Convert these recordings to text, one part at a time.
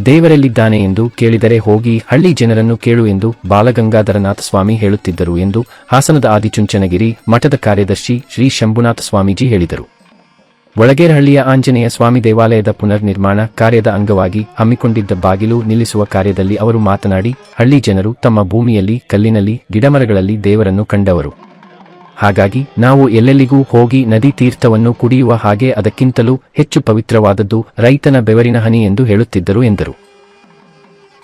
ದೇವರೆಲ್ಲಿದ್ದಾನೆ ಎಂದು ಕೇಳಿದರೆ ಹೋಗಿ ಹಳ್ಳಿ ಜನರನ್ನು ಕೇಳು ಎಂದು ಬಾಲಗಂಗಾಧರನಾಥ ಸ್ವಾಮಿ ಹೇಳುತ್ತಿದ್ದರು ಎಂದು ಹಾಸನದ ಆದಿಚುಂಚನಗಿರಿ ಮಠದ ಕಾರ್ಯದರ್ಶಿ ಶ್ರೀ ಶಂಭುನಾಥ ಸ್ವಾಮೀಜಿ ಹೇಳಿದರು. ಒಳಗೇರಹಳ್ಳಿಯ ಆಂಜನೇಯ ಸ್ವಾಮಿ ದೇವಾಲಯದ ಪುನರ್ ನಿರ್ಮಾಣ ಕಾರ್ಯದ ಅಂಗವಾಗಿ ಹಮ್ಮಿಕೊಂಡಿದ್ದ ಬಾಗಿಲು ನಿಲ್ಲಿಸುವ ಕಾರ್ಯದಲ್ಲಿ ಅವರು ಮಾತನಾಡಿ, ಹಳ್ಳಿ ಜನರು ತಮ್ಮ ಭೂಮಿಯಲ್ಲಿ, ಕಲ್ಲಿನಲ್ಲಿ, ಗಿಡಮರಗಳಲ್ಲಿ ದೇವರನ್ನು ಕಂಡವರು. ಹಾಗಾಗಿ ನಾವು ಎಲ್ಲೆಲ್ಲಿಗೂ ಹೋಗಿ ನದಿ ತೀರ್ಥವನ್ನು ಕುಡಿಯುವ ಹಾಗೆ ಅದಕ್ಕಿಂತಲೂ ಹೆಚ್ಚು ಪವಿತ್ರವಾದದ್ದು ರೈತನ ಬೆವರಿನ ಹನಿ ಎಂದು ಹೇಳುತ್ತಿದ್ದರು ಎಂದರು.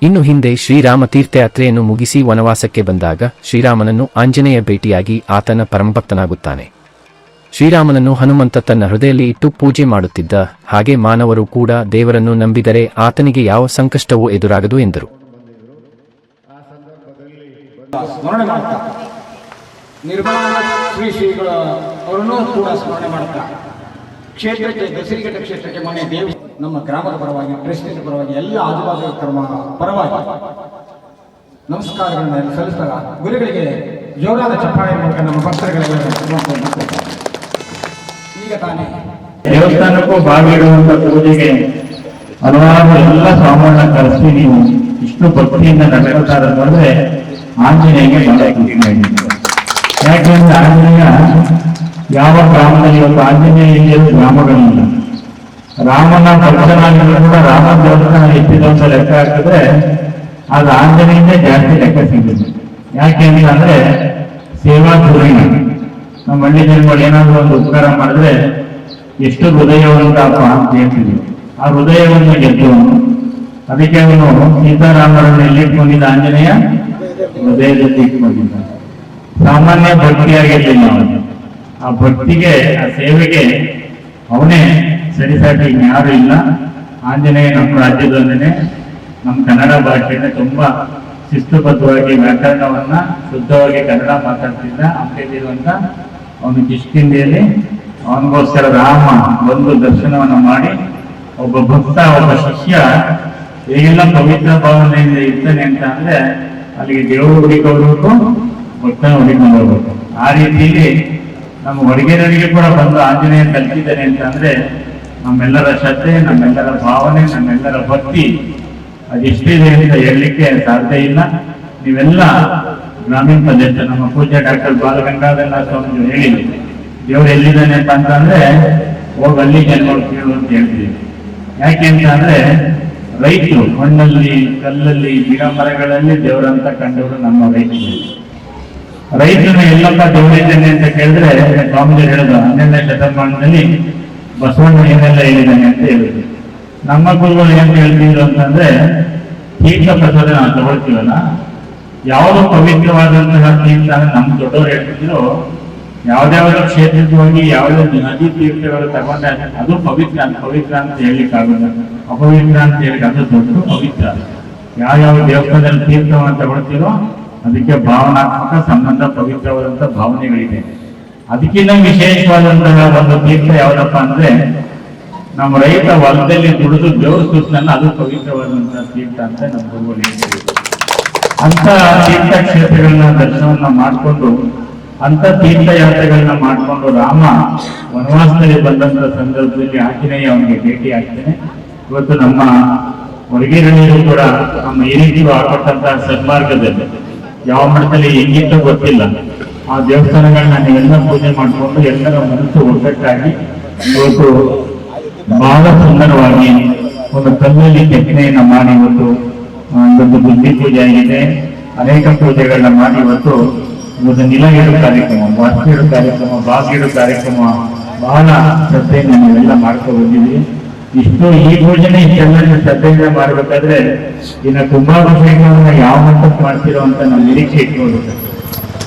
ಇನ್ನು ಹಿಂದೆ ಶ್ರೀರಾಮ ತೀರ್ಥಯಾತ್ರೆಯನ್ನು ಮುಗಿಸಿ ವನವಾಸಕ್ಕೆ ಬಂದಾಗ ಶ್ರೀರಾಮನನ್ನು ಆಂಜನೇಯ ಭೇಟಿಯಾಗಿ ಆತನ ಪರಮಭಕ್ತನಾಗುತ್ತಾನೆ. ಶ್ರೀರಾಮನನ್ನು ಹನುಮಂತ ತನ್ನ ಹೃದಯದಲ್ಲಿ ಇಟ್ಟು ಪೂಜೆ ಮಾಡುತ್ತಿದ್ದ ಹಾಗೆ ಮಾನವರು ಕೂಡ ದೇವರನ್ನು ನಂಬಿದರೆ ಆತನಿಗೆ ಯಾವ ಸಂಕಷ್ಟವೂ ಎದುರಾಗದು ಎಂದರು. ನಿರ್ಮಲಾ ಶ್ರೀಗಳ ಅವರನ್ನು ಕೂಡ ಸ್ಮರಣೆ ಮಾಡ್ತಾ ಕ್ಷೇತ್ರಕ್ಕೆ ದಸರಿಘಟ್ಟ ಕ್ಷೇತ್ರಕ್ಕೆ ಮನೆ ದೇವಿ ನಮ್ಮ ಗ್ರಾಮದ ಪರವಾಗಿ ಪ್ರೆಸಿಡೆಂಟ್ ಪರವಾಗಿ ಎಲ್ಲ ಆದಿವಾಸಿ ಪರವಾಗಿ ನಮಸ್ಕಾರಗಳನ್ನ ಸಲ್ಲಿಸಿದಾಗ ಗುರುಗಳಿಗೆ ಜೋರಾದ ಚಪ್ಪಾಳೆ ಮೂಲಕ ನಮ್ಮ ಭಕ್ತರುಗಳೆಲ್ಲ ಈಗ ತಾನೇ ದೇವಸ್ಥಾನಕ್ಕೂ ಬಾಗಿಡುವಂತ ಪೂಜೆಗೆ ಹಲವಾರು ಎಲ್ಲ ಸಾಮಾನ್ಯ ಕರೆಸಿ ನೀವು ಇಷ್ಟು ಭಕ್ತಿಯಿಂದ ನಡೆಸ್ತಾ ಇರೋದಂದ್ರೆ ಆಂಜನೇಯಗೆ ಬಹಳ ಖುಷಿ ಮಾಡಿದ್ದೀವಿ. ಯಾಕೆಂದ್ರೆ ಆಂಜನೇಯ ಯಾವ ಗ್ರಾಮದಲ್ಲಿ ಇವತ್ತು ಆಂಜನೇಯ ಇಲ್ಲಿರುವ ಗ್ರಾಮಗಳಿಲ್ಲ. ರಾಮನ ಭಕ್ತನಾಗಿದ್ರು ಕೂಡ ರಾಮ ದೇವಸ್ಥಾನ ಎತ್ತಿದಂತ ಲೆಕ್ಕ ಹಾಕಿದ್ರೆ ಅದು ಆಂಜನೇಯನೇ ಜಾಸ್ತಿ ಲೆಕ್ಕ ಸಿಗುತ್ತೆ. ಯಾಕೆ ಅಂತಂದ್ರೆ ಸೇವಾ ಧೋರಣೆ. ನಮ್ಮ ಹಳ್ಳಿ ಜನಗಳು ಏನಾದ್ರು ಒಂದು ಉಪಕಾರ ಮಾಡಿದ್ರೆ ಎಷ್ಟು ಹೃದಯವಂತಪ್ಪ ಅಂತ ಹೇಳ್ತೀವಿ. ಆ ಹೃದಯವನ್ನು ಗೆದ್ದವನು. ಅದಕ್ಕೆ ಅವನು ಸೀತಾರಾಮರನ್ನು ಎಲ್ಲಿಟ್ಕೊಂಡಿದ್ದ ಆಂಜನೇಯ ಹೃದಯದಲ್ಲಿ ಇಟ್ಕೊಂಡಿದ್ದ. ಸಾಮಾನ್ಯ ಭಕ್ತಿಯಾಗಿರ್ಲಿಲ್ಲ ಅವನು. ಆ ಭಕ್ತಿಗೆ, ಆ ಸೇವೆಗೆ ಅವನೇ ಸರಿಸಾಟಿ ಯಾರು ಇಲ್ಲ. ಆಂಜನೇಯ ನಮ್ಮ ರಾಜ್ಯದೊಂದನೆ ನಮ್ಮ ಕನ್ನಡ ಭಾಷೆಯನ್ನು ತುಂಬಾ ಶಿಸ್ತುಬದ್ಧವಾಗಿ ವ್ಯಾಕರಣವನ್ನ ಶುದ್ಧವಾಗಿ ಕನ್ನಡ ಮಾತಾಡ್ತಿದ್ದ. ಅಂಬೇದಿರುವಂತ ಅವನು ಕಿಷ್ಕಿಂಧೆಯಲ್ಲಿ ಅವನಿಗೋಸ್ಕರ ರಾಮ ಒಂದು ದರ್ಶನವನ್ನು ಮಾಡಿ ಒಬ್ಬ ಭಕ್ತ, ಒಬ್ಬ ಶಿಷ್ಯ ಹೇಗೆಲ್ಲ ಪವಿತ್ರ ಭಾವನೆಯಿಂದ ಇರ್ತಾನೆ ಅಂತ ಅಂದ್ರೆ ಅಲ್ಲಿಗೆ ದೇವರು ಹುಡುಕೋರ್ಬೇಕು, ಭಕ್ತನ ಹುಡುಕೊಂಡು ಹೋಗ್ಬೇಕು. ಆ ರೀತಿಯಲ್ಲಿ ನಮ್ಮ ಹೊರಗೇರರಿಗೆ ಕೂಡ ಬಂದು ಆಂಜನೇಯ ಕಲ್ತಿದ್ದಾನೆ ಅಂತ ಅಂದ್ರೆ ನಮ್ಮೆಲ್ಲರ ಶ್ರದ್ಧೆ, ನಮ್ಮೆಲ್ಲರ ಭಾವನೆ, ನಮ್ಮೆಲ್ಲರ ಭಕ್ತಿ ಅದೆಷ್ಟಿದೆ ಅಂತ ಹೇಳಲಿಕ್ಕೆ ಸಾಧ್ಯ ಇಲ್ಲ. ನೀವೆಲ್ಲ ಗ್ರಾಮೀಣ ಪ್ರದೇಶ ನಮ್ಮ ಪೂಜ್ಯ ಡಾಕ್ಟರ್ ಬಾಲಗಂಗಾಧರನಾಥ ಸ್ವಾಮಿ ಹೇಳಿದ್ವಿ, ದೇವರು ಎಲ್ಲಿದ್ದಾನೆ ಅಂತಂದ್ರೆ ಹೋಗಿ ಅಲ್ಲಿ ಜನಗಳು ಕೇಳು ಅಂತ ಹೇಳ್ತೀವಿ. ಯಾಕೆ ಅಂತ ಅಂದ್ರೆ ರೈತರು ಮಣ್ಣಲ್ಲಿ, ಕಲ್ಲಲ್ಲಿ, ಗಿಡ ಮರಗಳಲ್ಲಿ ದೇವರಂತ ಕಂಡವರು ನಮ್ಮ ರೈತರು. ರೈತನ ಎಲ್ಲಪ್ಪ ದೇವರಿದ್ದಾನೆ ಅಂತ ಕೇಳಿದ್ರೆ ಸ್ವಾಮೀಜಿ ಹೇಳಿದ್ರು 12ನೇ ಶತಮಾನದಲ್ಲಿ ಬಸವಣ್ಣ ಏನೆಲ್ಲ ಹೇಳಿದ್ದಾನೆ ಅಂತ ಹೇಳಿದ್ರು. ನಮ್ಮ ಗುರುಗಳು ಏನ್ ಹೇಳ್ತಿದ್ರು ಅಂತಂದ್ರೆ ತೀರ್ಥ ಪ್ರಸಾದ ನಾವು ತಗೊಳ್ತೀವಲ್ಲ, ಯಾವುದು ಪವಿತ್ರವಾದಂತಹ ತೀರ್ಥ ನಮ್ಮ ದೊಡ್ಡವರು ಹೇಳ್ತಿದ್ರು, ಯಾವ್ದಾವ್ದು ಕ್ಷೇತ್ರಕ್ಕೆ ಹೋಗಿ ಯಾವ್ದು ನದಿ ತೀರ್ಥಗಳು ತಗೊಂಡ ಅದು ಪವಿತ್ರ, ಅದು ಪವಿತ್ರ ಅಂತ ಹೇಳಲಿಕ್ಕಾಗಲ್ಲ. ಅಪವಿತ್ರ ಅಂತ ಹೇಳಿ ಅದು ದೊಡ್ಡ ಪವಿತ್ರ. ಯಾವ್ಯಾವ ದೇವಸ್ಥಾನದಲ್ಲಿ ತೀರ್ಥವನ್ನು ತಗೊಳ್ತೀರೋ ಅದಕ್ಕೆ ಭಾವನಾತ್ಮಕ ಸಂಬಂಧ, ಪವಿತ್ರವಾದಂತ ಭಾವನೆಗಳಿದೆ. ಅದಕ್ಕಿಂತ ವಿಶೇಷವಾದಂತಹ ಒಂದು ತೀರ್ಥ ಯಾವ್ದಪ್ಪ ಅಂದ್ರೆ ನಮ್ಮ ರೈತ ಹೊಲದಲ್ಲಿ ದುಡಿದು ದೇವ್ರ ಸುತ್ತನ್ನ ಅದು ಪವಿತ್ರವಾದಂತಹ ತೀರ್ಥ ಅಂತ ನಮ್ಮ ಗುರುಗಳು ಹೇಳ್ತೀವಿ. ಅಂತ ತೀರ್ಥ ಕ್ಷೇತ್ರಗಳನ್ನ ದರ್ಶನವನ್ನ ಮಾಡಿಕೊಂಡು, ಅಂತ ತೀರ್ಥಯಾತ್ರೆಗಳನ್ನ ಮಾಡಿಕೊಂಡು ರಾಮ ವನವಾಸದಲ್ಲಿ ಬಂದಂತ ಸಂದರ್ಭದಲ್ಲಿ ಆಂಜನೇಯ ಅವನಿಗೆ ಭೇಟಿ ಆಗ್ತೇನೆ. ಇವತ್ತು ನಮ್ಮ ಹೊರಗೇರಳಿಯರು ಕೂಡ ನಮ್ಮ ಹಿರಿಯರು ಹಾಕೊಟ್ಟಂತಹ ಸನ್ಮಾರ್ಗದಲ್ಲಿ ಯಾವ ಮಟ್ಟದಲ್ಲಿ ಹೆಂಗಿತ್ತೋ ಗೊತ್ತಿಲ್ಲ, ಆ ದೇವಸ್ಥಾನಗಳನ್ನ ನೀವೆಲ್ಲ ಪೂಜೆ ಮಾಡಿಕೊಂಡು ಎಲ್ಲರ ಮನಸ್ಸು ಒಗ್ಗಟ್ಟಾಗಿ ಇವತ್ತು ಬಹಳ ಸುಂದರವಾಗಿ ಒಂದು ಕಲ್ಲಲ್ಲಿ ಕೆತ್ತನೆಯನ್ನ ಮಾಡಿ ಇವತ್ತು ಒಂದು ಬುದ್ಧಿ ಪೂಜೆ ಆಗಿದೆ. ಅನೇಕ ಪೂಜೆಗಳನ್ನ ಮಾಡಿ ಇವತ್ತು ನಿಲಗೇಡು ಕಾರ್ಯಕ್ರಮ, ವಾಸ್ತಿಡು ಕಾರ್ಯಕ್ರಮ, ಬಾಗಿಡು ಕಾರ್ಯಕ್ರಮ ಬಹಳ ಶ್ರದ್ಧೆಯಿಂದ ನೀವೆಲ್ಲ ಮಾಡ್ಕೊಂಡು ಬಂದಿದ್ವಿ. ಇಷ್ಟು ಈ ಪೂಜೆನ ಇಷ್ಟೆಲ್ಲ ಶ್ರದ್ಧೆಯಿಂದ ಮಾಡ್ಬೇಕಾದ್ರೆ ಇನ್ನು ಕುಂಭಾಭಿಷೇಕವನ್ನ ಯಾವ ಮಟ್ಟಕ್ಕೆ ಮಾಡ್ತಿರೋ ಅಂತ ನಾವು ನಿರೀಕ್ಷೆ ಇಟ್ಕೊಳ್ಬೇಕು.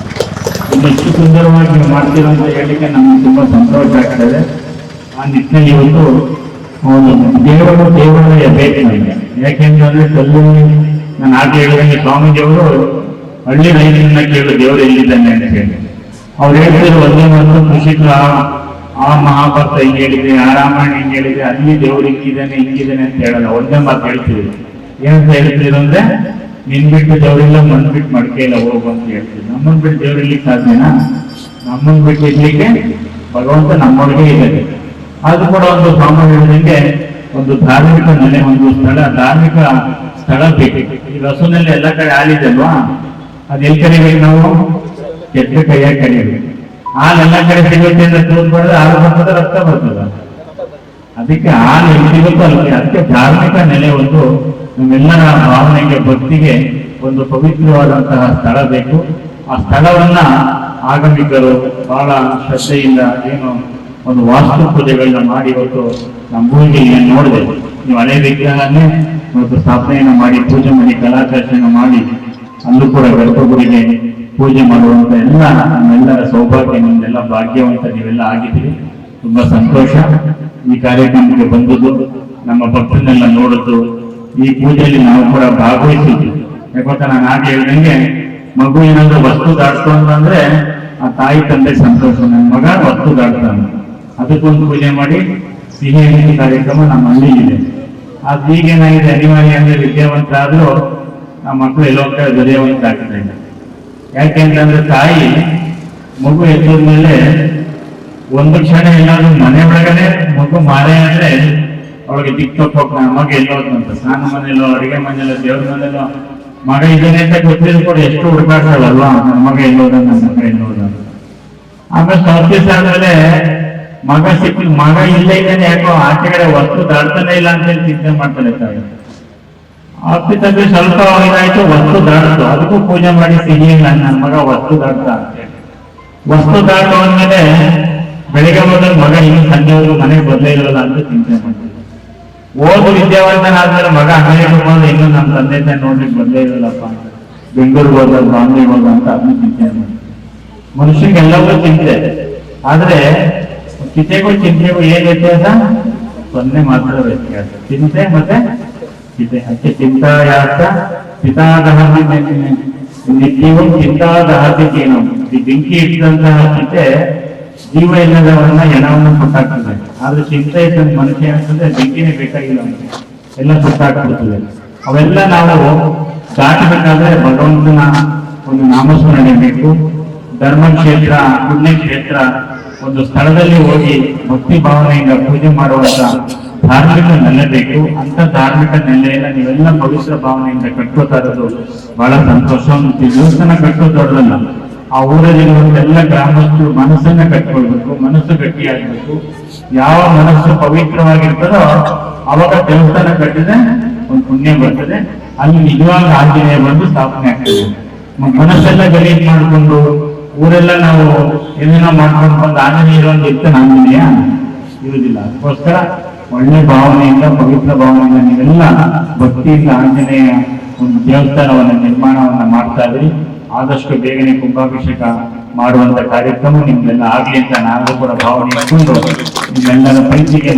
ಇನ್ನು ಇಷ್ಟು ಸುಂದರವಾಗಿ ನೀವು ಮಾಡ್ತಿರೋ ಅಂತ ಹೇಳಲಿಕ್ಕೆ ನಮ್ಗೆ ತುಂಬಾ ಸಂತೋಷ ಆಗ್ತದೆ. ಆ ನಿಟ್ಟಿನಲ್ಲಿ ಇವತ್ತು ದೇವರು ದೇವಾಲಯ ಬೇಕು ನನಗೆ. ಯಾಕೆಂದ್ರೆ ಕಲ್ಲೂರಿ ನಾನು ಆಗ ಹೇಳಿದಂಗೆ ಸ್ವಾಮೀಜಿಯವರು ಹಳ್ಳಿ ರೈತರನ್ನ ಕೇಳು ದೇವರು ಎಲ್ಲಿದ್ದಾನೆ ಅಂತ ಹೇಳಿ ಅವ್ರು ಹೇಳ್ತಿದ್ರು. ಒಂದೇ ಒಂದು ಕೃಷಿಕ ಆ ಮಹಾಭಾರತ ಹಿಂಗೆ ಹೇಳಿದೆ, ಆ ರಾಮಾಯಣ ಹಿಂಗೆ ಹೇಳಿದೆ, ಅಲ್ಲಿ ದೇವ್ರು ಹಿಂಗಿದ್ದಾನೆ ಅಂತ ಹೇಳಲ್ಲ. ಒಂದೇ ಮಾತು ಹೇಳ್ತಿದ್ರು. ಏನಂತ ಹೇಳ್ತಿದ್ರು ಅಂದ್ರೆ ನಿನ್ ಬಿಟ್ಟು ದೇವರಿಲ್ಲ, ಮಣ್ ಬಿಟ್ಟು ಮಡಿಕೆ ಇಲ್ಲ ಹೋಗು ಅಂತ ಹೇಳ್ತಿದ್ರು. ನಮ್ಮನ್ ಬಿಟ್ಟು ದೇವ್ರು ಇರ್ಲಿಕ್ಕೆ ಸಾಧ್ಯನಾ? ನಮ್ಮನ್ ಬಿಟ್ಟು ಇರ್ಲಿಕ್ಕೆ ಭಗವಂತ ನಮ್ಮೊಳಗೆ ಇದ್ದಾನೆ. ಅದು ಕೂಡ ಒಂದು ಸಾಮಾನ್ಯ ಹೇಳಿದಂಗೆ ಒಂದು ಧಾರ್ಮಿಕ ನೆಲೆ, ಒಂದು ಸ್ಥಳ, ಧಾರ್ಮಿಕ ಸ್ಥಳ ಬೇಕು. ಈ ರಸೂನಲ್ಲಿ ಎಲ್ಲ ಕಡೆ ಹಾಲಿದಲ್ವಾ, ಅದು ಎಲ್ಲಿ ಕರಿಬೇಕು ನಾವು? ಕೆಟ್ಟ ಕೈಯಾಗ ಕರಿಬೇಕು. ಹಾಲು ಎಲ್ಲ ಕಡೆ ಸಿಗುತ್ತೆ ಅಂದ್ರೆ ತೂತ್ ಮಾಡಿದ್ರೆ ಹಾಲು ಬರ್ತದ, ರಕ್ತ ಬರ್ತದ. ಅದಕ್ಕೆ ಹಾಲು ಎಲ್ಲಿ ಸಿಗುತ್ತೋ ಅಲ್ಲಿ. ಅದಕ್ಕೆ ಧಾರ್ಮಿಕ ನೆಲೆ ಒಂದು ನಮ್ಮೆಲ್ಲರ ಭಾವನೆಗೆ, ಭಕ್ತಿಗೆ ಒಂದು ಪವಿತ್ರವಾದಂತಹ ಸ್ಥಳ ಬೇಕು. ಆ ಸ್ಥಳವನ್ನ ಆಗಮಿಕರು ಬಹಳ ಶ್ರದ್ಧೆಯಿಂದ ಏನು ಒಂದು ವಾಸ್ತು ಪೂಜೆಗಳನ್ನ ಮಾಡಿ ಇವತ್ತು ನಮ್ಮ ಭೂಮಿಗೆ ನೋಡಿದೆ. ನೀವು ಹಳೆ ವಿಗ್ರಹನೇ ಇವತ್ತು ಸ್ಥಾಪನೆಯನ್ನು ಮಾಡಿ ಪೂಜೆ ಮಾಡಿ ಕಲಾಕರ್ಷಣೆ ಮಾಡಿ ಅಲ್ಲೂ ಕೂಡ ಗರ್ಭಗುಡಿಗೆ ಪೂಜೆ ಮಾಡುವಂತ ಎಲ್ಲ ನಮ್ಮೆಲ್ಲರ ಸೌಭಾಗ್ಯ, ನಿಮ್ಮೆಲ್ಲ ಭಾಗ್ಯವಂತ ನೀವೆಲ್ಲ ಆಗಿದ್ದೀರಿ. ತುಂಬಾ ಸಂತೋಷ ಈ ಕಾರ್ಯಕ್ರಮಕ್ಕೆ ಬಂದದ್ದು, ನಮ್ಮ ಭಕ್ತರನ್ನೆಲ್ಲ ನೋಡಿದ್ದು, ಈ ಪೂಜೆಯಲ್ಲಿ ನಾವು ಕೂಡ ಭಾಗವಹಿಸಿದ್ವಿ. ಯಾಕಂತ ನಾನು ಆಗ ಹೇಳ್ದಂಗೆ, ಮಗು ಏನಾದ್ರು ವಸ್ತು ದಾಟ್ತು ಅಂತಂದ್ರೆ ಆ ತಾಯಿ ತಂದೆ ಸಂತೋಷ. ನನ್ನ ಮಗ ವಸ್ತು ದಾಟ್ತಾನೆ, ಅದಕ್ಕೊಂದು ಪೂಜೆ ಮಾಡಿ ಸಿಹಿ ಹಂಚಿ ಕಾರ್ಯಕ್ರಮ ನಮ್ಮ ಹಳ್ಳಿಯಿದೆ. ಅದು ಈಗೇನಾಗಿದೆ, ಅನಿವಾರ್ಯ ಅಂದ್ರೆ ವಿದ್ಯಾವಂತರಾದ್ರೂ ಆ ಮಕ್ಕಳು ಎಲ್ಲೋ ಕಡೆ ದೊರೆಯುವಂತ ಆಗ್ತಾ ಇಲ್ಲ. ಯಾಕೆಂತಂದ್ರೆ ತಾಯಿ ಮಗು ಎದ್ದೋದ ಮೇಲೆ ಒಂದು ಕ್ಷಣ ಎಲ್ಲಾದ್ರೂ ಮನೆ ಒಳಗಡೆ ಮಗು ಮಾರೆ ಅಂದ್ರೆ ಅವಳಿಗೆ ದಿಕ್ತೊಪ್ಪೋಕ್ ಮಗ ಎಲ್ಲೋದಂತ, ಸ್ನಾನ ಮನೆಯಲ್ಲೋ, ಅಡಿಗೆ ಮನೆಯಲ್ಲೋ, ದೇವ್ರ ಮನೆಯಲ್ಲೋ ಮಗ ಇದನ್ನೇ ಅಂತ ಗೊತ್ತಿದ್ರು ಕೂಡ ಎಷ್ಟು ಹುಡುಕಾಡ್ತಾಳಲ್ವಾ, ನನ್ನ ಮಗ ಎಲ್ಲೋದ, ನನ್ನ ಮಗ ಎಲ್ಲೋದ. ಆಮೇಲೆ ಸ್ವಲ್ಪ ಆದ್ಮೇಲೆ ಮಗ ಮಗ ಇಲ್ಲ ಇದ್ದಾನೆ, ಯಾಕೋ ಆಚೆ ಕಡೆ ವಸ್ತು ದಾಡ್ತಾನೆ ಇಲ್ಲ ಅಂತ ಹೇಳಿ ಚಿಂತೆ ಮಾಡ್ತಾಳೆ ತಾಯಿ. ಆಫೀಸಲ್ಲಿ ಸ್ವಲ್ಪ ಇದಾಯ್ತು, ವಸ್ತು ದಾಡ್ತು, ಅದಕ್ಕೂ ಪೂಜೆ ಮಾಡಿ ಸಿಹಿ ನನ್ನ ಮಗ ವಸ್ತು ದಾಡ್ತಾ ಅಂತೇಳಿ. ವಸ್ತು ದಾಟು ಅಂದ್ಮೇಲೆ ಬೆಳಿಗ್ಗೆ ಹೋದಾಗ ಮಗ ಇನ್ನು ಸಂಜೆವರೆಗೂ ಮನೆಗೆ ಬದಲೇ ಇರೋಲ್ಲ ಅಂತ ಚಿಂತೆ ಮಾಡ್ತೀವಿ. ಓದು ವಿದ್ಯಾವಂತನಾದ್ಮೇಲೆ ಮಗ ಅಮೆರಿಕ ಹೋದ್ರೆ ಇನ್ನು ನಮ್ಮ ತಂದೆ ತಾಯಿ ನೋಡ್ಲಿಕ್ಕೆ ಬದಲೇ ಇರಲ್ಲಪ್ಪ, ಬೆಂಗಳೂರು ಹೋದ, ಬಾಂಬೆ ಹೋದ ಅಂತ ಅದನ್ನ ಚಿಂತೆ ಮಾಡ್ತೀವಿ. ಮನುಷ್ಯಗೆಲ್ಲವೂ ಚಿಂತೆ, ಆದ್ರೆ ಚಿತೆಗೂ ಚಿಂತೆಗೂ ಏನ್ ವ್ಯತ್ಯಾಸ? ಸೊನ್ನೆ ಮಾತ್ರ ವ್ಯತ್ಯಾಸ. ಚಿಂತೆ ಮತ್ತೆ ಚಿತೆ. ಅದಕ್ಕೆ ಚಿಂತಾಯಾಸ ಚಿತಾದಹತಿ ನಿತ್ಯವೂ ಚಿಂತಾದಹತಿಕೇನು. ಈ ಬೆಂಕಿ ಇಟ್ಟಂತಹ ಚಿತೆ ಜೀವ ಇಲ್ಲದವನ್ನ ಎಣವನ್ನು ಸುಟ್ಟಾಗ್ತದೆ. ಆದ್ರೆ ಚಿಂತೆ ಇದ್ದಂತ ಮನುಷ್ಯ ಅಂತಂದ್ರೆ ಬೆಂಕಿನೇ ಬೇಕಾಗಿಲ್ಲ, ಎಲ್ಲ ಸುಟ್ಟಾಕ್ಬಿಡ್ತದೆ. ಅವೆಲ್ಲ ನಾವು ದಾಟಬೇಕಾದ್ರೆ ಭಗವಂತನ ಒಂದು ನಾಮಸ್ಮರಣೆ ಬೇಕು. ಧರ್ಮಕ್ಷೇತ್ರ, ಪುಣ್ಯಕ್ಷೇತ್ರ, ಒಂದು ಸ್ಥಳದಲ್ಲಿ ಹೋಗಿ ಭಕ್ತಿ ಭಾವನೆಯಿಂದ ಪೂಜೆ ಮಾಡುವಂತ ಧಾರ್ಮಿಕ ನೆಲೆ ಬೇಕು. ಅಂತ ಧಾರ್ಮಿಕ ನೆಲೆಯನ್ನ ನೀವೆಲ್ಲ ಪವಿತ್ರ ಭಾವನೆಯಿಂದ ಕಟ್ಟೋತಾ ಇರೋದು ಬಹಳ ಸಂತೋಷ. ದೇವಸ್ಥಾನ ಕಟ್ಟೋದು ದೊಡ್ಡದಲ್ಲ, ಆ ಊರಲ್ಲಿರುವಂತ ಎಲ್ಲ ಗ್ರಾಮಸ್ಥರು ಮನಸ್ಸನ್ನ ಕಟ್ಕೊಳ್ಬೇಕು, ಮನಸ್ಸು ಗಟ್ಟಿಯಾಗಬೇಕು. ಯಾವ ಮನಸ್ಸು ಪವಿತ್ರವಾಗಿರ್ತದೋ ಅವಾಗ ದೇವಸ್ಥಾನ ಕಟ್ಟಿದ್ರೆ ಒಂದು ಪುಣ್ಯ ಬರ್ತದೆ, ಅಲ್ಲಿ ನಿಜವಾಗ ಆಂಜನೇಯ ಬಂದು ಸ್ಥಾಪನೆ ಆಗ್ತದೆ. ಮನಸ್ಸೆಲ್ಲ ಗಲೀಜ್ ಮಾಡ್ಕೊಂಡು ಊರೆಲ್ಲ ನಾವು ಏನೇನೋ ಮಾಡ್ಕೊಂಡು ಬಂದು ಆಂಜನೇಯ ಒಂದು ಇರ್ತಾನೆ, ಆಂಜನೇಯ ಇರುವುದಿಲ್ಲ. ಅದಕ್ಕೋಸ್ಕರ ಒಳ್ಳೆ ಭಾವನೆಯಿಂದ, ಪವಿತ್ರ ಭಾವನೆಯಿಂದ ನೀವೆಲ್ಲ ಭಕ್ತಿಯಿಂದ ಆಂಜನೇಯ ಒಂದು ದೇವಸ್ಥಾನವನ್ನ ನಿರ್ಮಾಣವನ್ನ ಮಾಡ್ತಾ ಇದ್ರಿ. ಆದಷ್ಟು ಬೇಗನೆ ಕುಂಭಾಭಿಷೇಕ ಮಾಡುವಂತ ಕಾರ್ಯಕ್ರಮ ನಿಮ್ಗೆಲ್ಲ ಆಗ್ಲಿ ಅಂತ ನಾನು ಕೂಡ ಭಾವನೆ ಇಟ್ಕೊಂಡು ನಿಮ್ಮೆಲ್ಲರ ಪ್ರೀತಿಗೆ